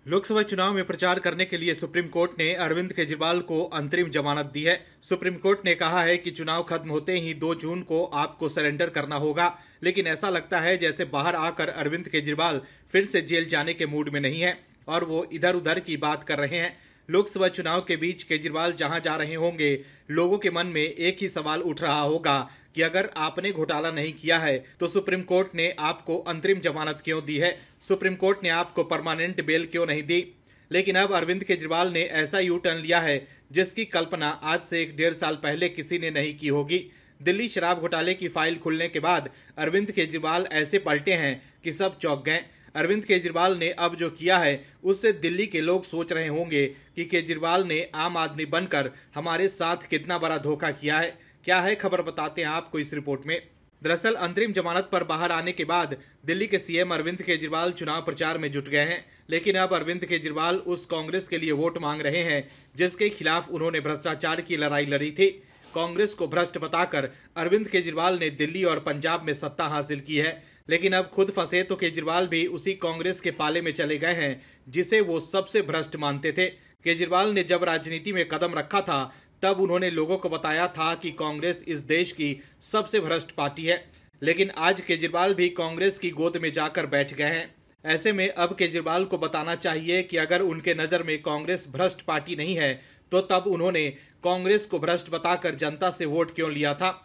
लोकसभा चुनाव में प्रचार करने के लिए सुप्रीम कोर्ट ने अरविंद केजरीवाल को अंतरिम जमानत दी है। सुप्रीम कोर्ट ने कहा है कि चुनाव खत्म होते ही 2 जून को आपको सरेंडर करना होगा, लेकिन ऐसा लगता है जैसे बाहर आकर अरविंद केजरीवाल फिर से जेल जाने के मूड में नहीं है और वो इधर उधर की बात कर रहे हैं। लोकसभा चुनाव के बीच केजरीवाल जहां जा रहे होंगे, लोगों के मन में एक ही सवाल उठ रहा होगा कि अगर आपने घोटाला नहीं किया है तो सुप्रीम कोर्ट ने आपको अंतरिम जमानत क्यों दी है, सुप्रीम कोर्ट ने आपको परमानेंट बेल क्यों नहीं दी। लेकिन अब अरविंद केजरीवाल ने ऐसा यू टर्न लिया है जिसकी कल्पना आज से 1.5 साल पहले किसी ने नहीं की होगी। दिल्ली शराब घोटाले की फाइल खुलने के बाद अरविंद केजरीवाल ऐसे पलटे हैं कि सब चौंक गए। अरविंद केजरीवाल ने अब जो किया है उससे दिल्ली के लोग सोच रहे होंगे कि केजरीवाल ने आम आदमी बनकर हमारे साथ कितना बड़ा धोखा किया है। क्या है खबर, बताते हैं आपको इस रिपोर्ट में। दरअसल अंतरिम जमानत पर बाहर आने के बाद दिल्ली के सीएम अरविंद केजरीवाल चुनाव प्रचार में जुट गए हैं, लेकिन अब अरविंद केजरीवाल उस कांग्रेस के लिए वोट मांग रहे हैं जिसके खिलाफ उन्होंने भ्रष्टाचार की लड़ाई लड़ी थी। कांग्रेस को भ्रष्ट बताकर अरविंद केजरीवाल ने दिल्ली और पंजाब में सत्ता हासिल की है, लेकिन अब खुद फंसे तो केजरीवाल भी उसी कांग्रेस के पाले में चले गए हैं जिसे वो सबसे भ्रष्ट मानते थे। केजरीवाल ने जब राजनीति में कदम रखा था तब उन्होंने लोगों को बताया था कि कांग्रेस इस देश की सबसे भ्रष्ट पार्टी है, लेकिन आज केजरीवाल भी कांग्रेस की गोद में जाकर बैठ गए हैं। ऐसे में अब केजरीवाल को बताना चाहिए कि अगर उनके नज़र में कांग्रेस भ्रष्ट पार्टी नहीं है तो तब उन्होंने कांग्रेस को भ्रष्ट बताकर जनता से वोट क्यों लिया था।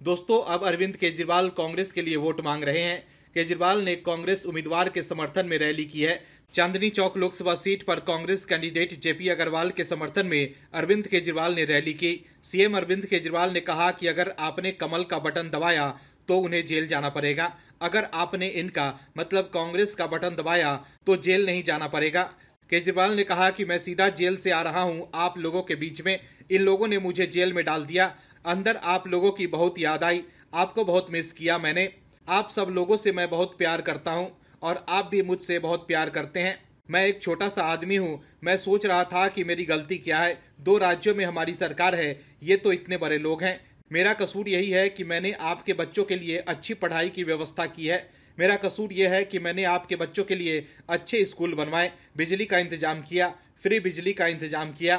दोस्तों, अब अरविंद केजरीवाल कांग्रेस के लिए वोट मांग रहे हैं। केजरीवाल ने कांग्रेस उम्मीदवार के समर्थन में रैली की है। चांदनी चौक लोकसभा सीट पर कांग्रेस कैंडिडेट जेपी अग्रवाल के समर्थन में अरविंद केजरीवाल ने रैली की। सीएम अरविंद केजरीवाल ने कहा कि अगर आपने कमल का बटन दबाया तो उन्हें जेल जाना पड़ेगा, अगर आपने इनका मतलब कांग्रेस का बटन दबाया तो जेल नहीं जाना पड़ेगा। केजरीवाल ने कहा कि मैं सीधा जेल से आ रहा हूं आप लोगों के बीच में, इन लोगों ने मुझे जेल में डाल दिया। अंदर आप लोगों की बहुत याद आई, आपको बहुत मिस किया मैंने। आप सब लोगों से मैं बहुत प्यार करता हूं और आप भी मुझसे बहुत प्यार करते हैं। मैं एक छोटा सा आदमी हूं, मैं सोच रहा था कि मेरी गलती क्या है। 2 राज्यों में हमारी सरकार है, ये तो इतने बड़े लोग हैं। मेरा कसूर यही है कि मैंने आपके बच्चों के लिए अच्छी पढ़ाई की व्यवस्था की है। मेरा कसूर यह है कि मैंने आपके बच्चों के लिए अच्छे स्कूल बनवाए, बिजली का इंतजाम किया, फ्री बिजली का इंतजाम किया।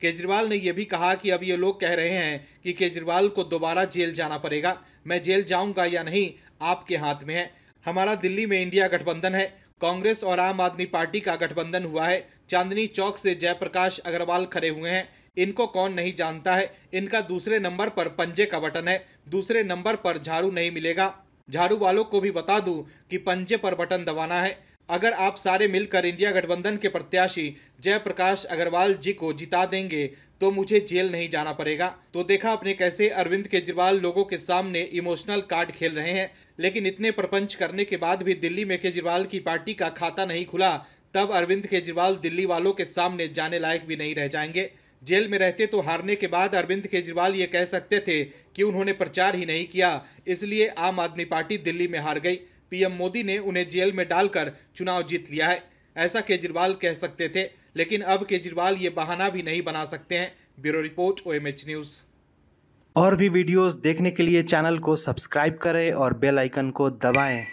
केजरीवाल ने यह भी कहा कि अब ये लोग कह रहे हैं कि केजरीवाल को दोबारा जेल जाना पड़ेगा। मैं जेल जाऊंगा या नहीं आपके हाथ में है। हमारा दिल्ली में इंडिया गठबंधन है, कांग्रेस और आम आदमी पार्टी का गठबंधन हुआ है। चांदनी चौक से जयप्रकाश अग्रवाल खड़े हुए हैं, इनको कौन नहीं जानता है। इनका दूसरे नंबर पर पंजे का बटन है, दूसरे नंबर पर झाड़ू नहीं मिलेगा। झाड़ू वालों को भी बता दूं कि पंजे पर बटन दबाना है। अगर आप सारे मिलकर इंडिया गठबंधन के प्रत्याशी जयप्रकाश अग्रवाल जी को जिता देंगे तो मुझे जेल नहीं जाना पड़ेगा। तो देखा आपने कैसे अरविंद केजरीवाल लोगों के सामने इमोशनल कार्ड खेल रहे हैं, लेकिन इतने प्रपंच करने के बाद भी दिल्ली में केजरीवाल की पार्टी का खाता नहीं खुला, तब अरविंद केजरीवाल दिल्ली वालों के सामने जाने लायक भी नहीं रह जाएंगे। जेल में रहते तो हारने के बाद अरविंद केजरीवाल ये कह सकते थे कि उन्होंने प्रचार ही नहीं किया, इसलिए आम आदमी पार्टी दिल्ली में हार गई। पीएम मोदी ने उन्हें जेल में डालकर चुनाव जीत लिया है, ऐसा केजरीवाल कह सकते थे, लेकिन अब केजरीवाल ये बहाना भी नहीं बना सकते हैं। Bureau report, OMH news. और भी वीडियोस देखने के लिए चैनल को सब्सक्राइब करें और बेल आइकन को दबाएं।